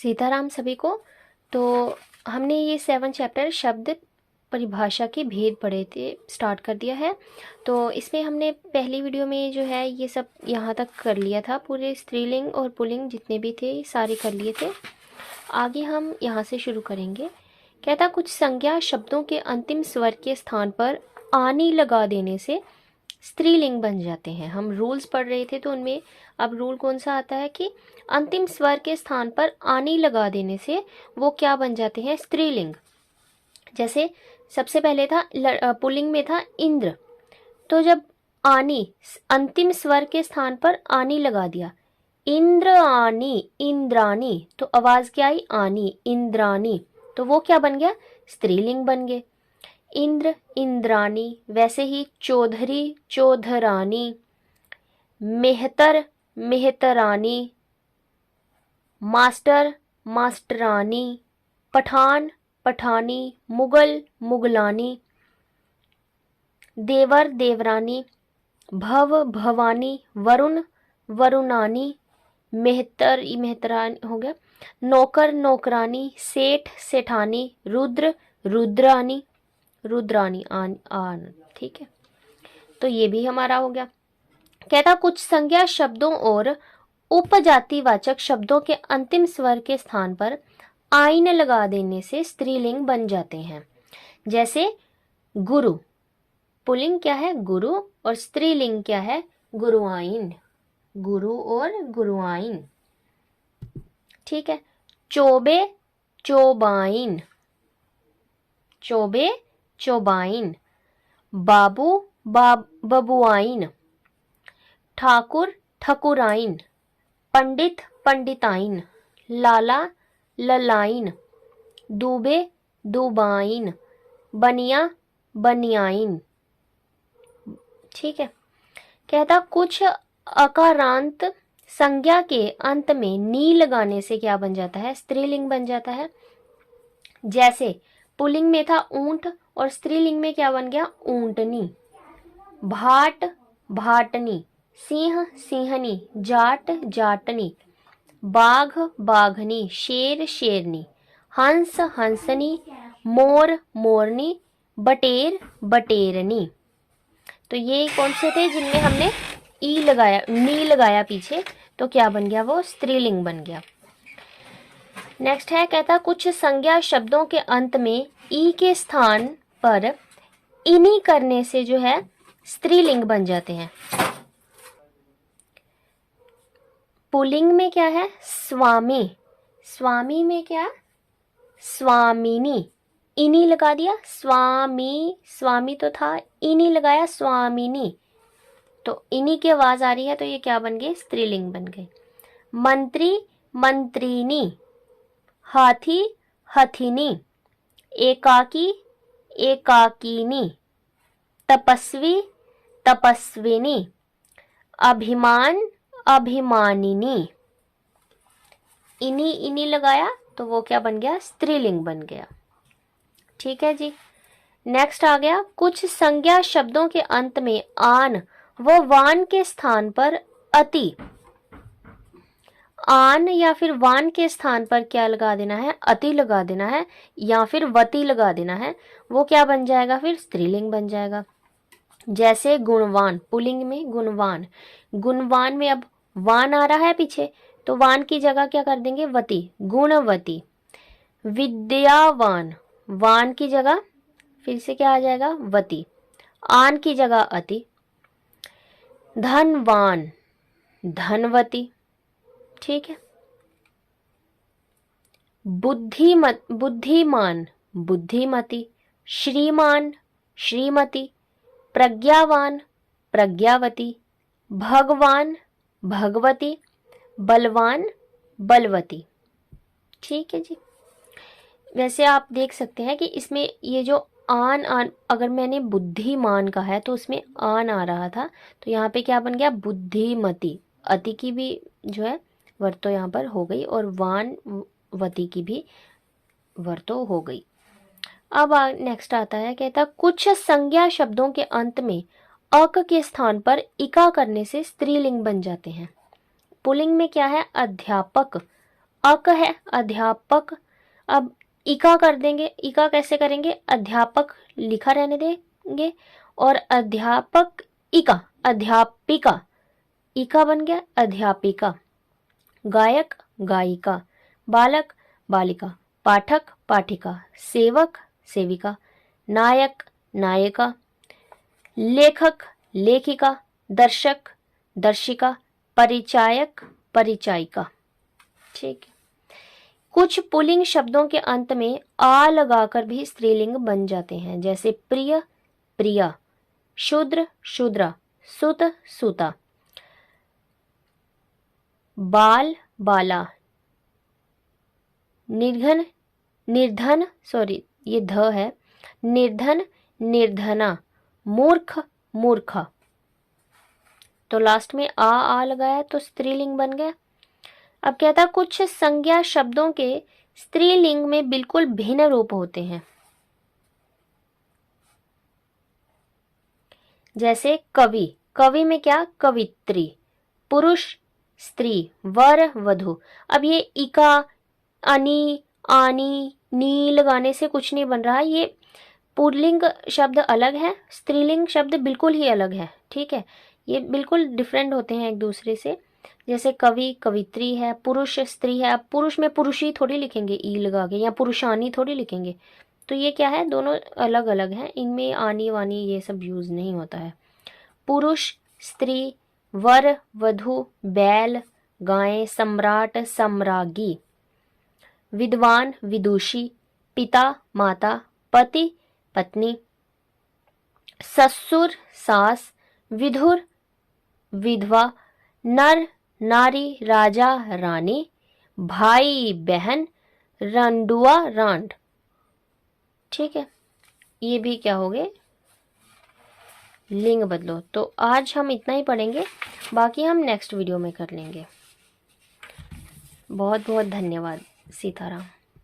सीताराम सभी को। तो हमने ये 7 चैप्टर शब्द परिभाषा के भेद पढ़े थे, स्टार्ट कर दिया है। तो इसमें हमने पहली वीडियो में जो है ये सब यहाँ तक कर लिया था, पूरे स्त्रीलिंग और पुल्लिंग जितने भी थे सारे कर लिए थे। आगे हम यहाँ से शुरू करेंगे। कहता कुछ संज्ञा शब्दों के अंतिम स्वर के स्थान पर आनी लगा देने से स्त्रीलिंग बन जाते हैं। हम रूल्स पढ़ रहे थे तो उनमें अब रूल कौन सा आता है कि अंतिम स्वर के स्थान पर आनी लगा देने से वो क्या बन जाते हैं, स्त्रीलिंग। जैसे सबसे पहले था पुल्लिंग में था इंद्र, तो जब आनी अंतिम स्वर के स्थान पर आनी लगा दिया, इंद्र आनी इंद्रानी, तो आवाज क्या आई, आनी इंद्रानी, तो वो क्या बन गया, स्त्रीलिंग बन गए, इंद्र इंद्रानी। वैसे ही चौधरी चौधरानी, मेहतर मेहतरानी, मास्टर मास्टरानी, पठान पठानी, मुगल मुगलानी, देवर देवरानी, भव भवानी, वरुण वरुणानी, मेहतर मेहतरानी हो गया, नौकर नौकरानी, सेठ सेठानी, रुद्र रुद्रानी रुद्रानी आन। ठीक है, तो ये भी हमारा हो गया। कहता कुछ संज्ञा शब्दों और उपजातिवाचक शब्दों के अंतिम स्वर के स्थान पर आइन लगा देने से स्त्रीलिंग बन जाते हैं। जैसे गुरु, पुल्लिंग क्या है, गुरु, और स्त्रीलिंग क्या है, गुरुआइन, गुरु और गुरुआइन। ठीक है, चोबे चोबाइन, चोबे चौबाइन, बाबू बबुआइन, ठाकुर ठकुराइन, पंडित पंडिताइन, लाला ललाइन, दूबे दुबाइन, बनिया बनियाइन। ठीक है, कहता कुछ अकारांत संज्ञा के अंत में नी लगाने से क्या बन जाता है, स्त्रीलिंग बन जाता है। जैसे पुल्लिंग में था ऊंट और स्त्रीलिंग में क्या बन गया, ऊंटनी, भाट भाटनी, सिंह सिंहनी, जाट जाटनी, बाघ बाघनी, शेर शेरनी, हंस हंसनी, मोर मोरनी, बटेर बटेरनी। तो ये कौन से थे जिनमें हमने ई लगाया, नी लगाया पीछे, तो क्या बन गया, वो स्त्रीलिंग बन गया। नेक्स्ट है, कहता कुछ संज्ञा शब्दों के अंत में ई के स्थान पर इनी करने से जो है स्त्रीलिंग बन जाते हैं। पुल्लिंग में क्या है, स्वामी, स्वामी में क्या, स्वामिनी, इनी लगा दिया, स्वामी स्वामी तो था, इनी लगाया, स्वामिनी, तो इनी की आवाज आ रही है तो ये क्या बन गए, स्त्रीलिंग बन गए। मंत्री मंत्रीनी, हाथी हथिनी, एकाकी एकाकिनी, तपस्वी तपस्विनी, अभिमान अभिमानिनी। इनी इनी लगाया तो वो क्या बन गया, स्त्रीलिंग बन गया। ठीक है जी, नेक्स्ट आ गया कुछ संज्ञा शब्दों के अंत में आन व वान के स्थान पर अति, आन या फिर वान के स्थान पर क्या लगा देना है, अति लगा देना है या फिर वती लगा देना है, वो क्या बन जाएगा, फिर स्त्रीलिंग बन जाएगा। जैसे गुणवान, पुल्लिंग में गुणवान, गुणवान में अब वान आ रहा है पीछे, तो वान की जगह क्या कर देंगे, वती, गुणवती। विद्यावान, वान की जगह फिर से क्या आ जाएगा, वती, आन की जगह अति। धनवान धनवती। ठीक है, बुद्धिमान बुद्धिमती, श्रीमान श्रीमती, प्रज्ञावान प्रज्ञावती, भगवान भगवती, बलवान बलवती। ठीक है जी, वैसे आप देख सकते हैं कि इसमें ये जो आन अगर मैंने बुद्धिमान कहा है तो उसमें आन आ रहा था, तो यहाँ पे क्या बन गया, बुद्धिमती, अति की भी जो है वर्तो यहाँ पर हो गई और वान वती की भी वर्तो हो गई। अब नेक्स्ट आता है, कहता कुछ संज्ञा शब्दों के अंत में अक के स्थान पर इका करने से स्त्रीलिंग बन जाते हैं। पुल्लिंग में क्या है, अध्यापक अक है अध्यापक, अब इका कर देंगे, इका कैसे करेंगे, अध्यापक लिखा रहने देंगे और अध्यापक इका अध्यापिका, इका बन गया अध्यापिका। गायक गायिका, बालक बालिका, पाठक पाठिका, सेवक सेविका, नायक नायिका, लेखक लेखिका, दर्शक दर्शिका, परिचायक परिचायिका। ठीक है। कुछ पुल्लिंग शब्दों के अंत में आ लगाकर भी स्त्रीलिंग बन जाते हैं, जैसे प्रिय प्रिया, शूद्र शूद्रा, सुत सुता, बाल बाला, निर्धन निर्धन, सॉरी ये ध है, निर्धन निर्धना, मूर्ख मूर्खा। तो लास्ट में आ लगाया तो स्त्रीलिंग बन गया। अब कहता कुछ संज्ञा शब्दों के स्त्रीलिंग में बिल्कुल भिन्न रूप होते हैं, जैसे कवि, कवि में क्या, कवित्री, पुरुष स्त्री, वर वधु। अब ये इका अनि आनी नी लगाने से कुछ नहीं बन रहा, ये पुल्लिंग शब्द अलग है, स्त्रीलिंग शब्द बिल्कुल ही अलग है। ठीक है, ये बिल्कुल डिफरेंट होते हैं एक दूसरे से। जैसे कवि कवित्री है, पुरुष स्त्री है। अब पुरुष में पुरुषी थोड़ी लिखेंगे ई लगा के, या पुरुषानी थोड़ी लिखेंगे, तो ये क्या है, दोनों अलग अलग हैं, इनमें आनी वानी ये सब यूज नहीं होता है। पुरुष स्त्री, वर वधु, बैल गाय, सम्राट सम्राज्ञी, विद्वान विदुषी, पिता माता, पति पत्नी, ससुर सास, विधुर विधवा, नर नारी, राजा रानी, भाई बहन, रंडुआ रांड। ठीक है, ये भी क्या हो गए, लिंग बदलो। तो आज हम इतना ही पढ़ेंगे, बाकी हम नेक्स्ट वीडियो में कर लेंगे। बहुत बहुत धन्यवाद। सीताराम।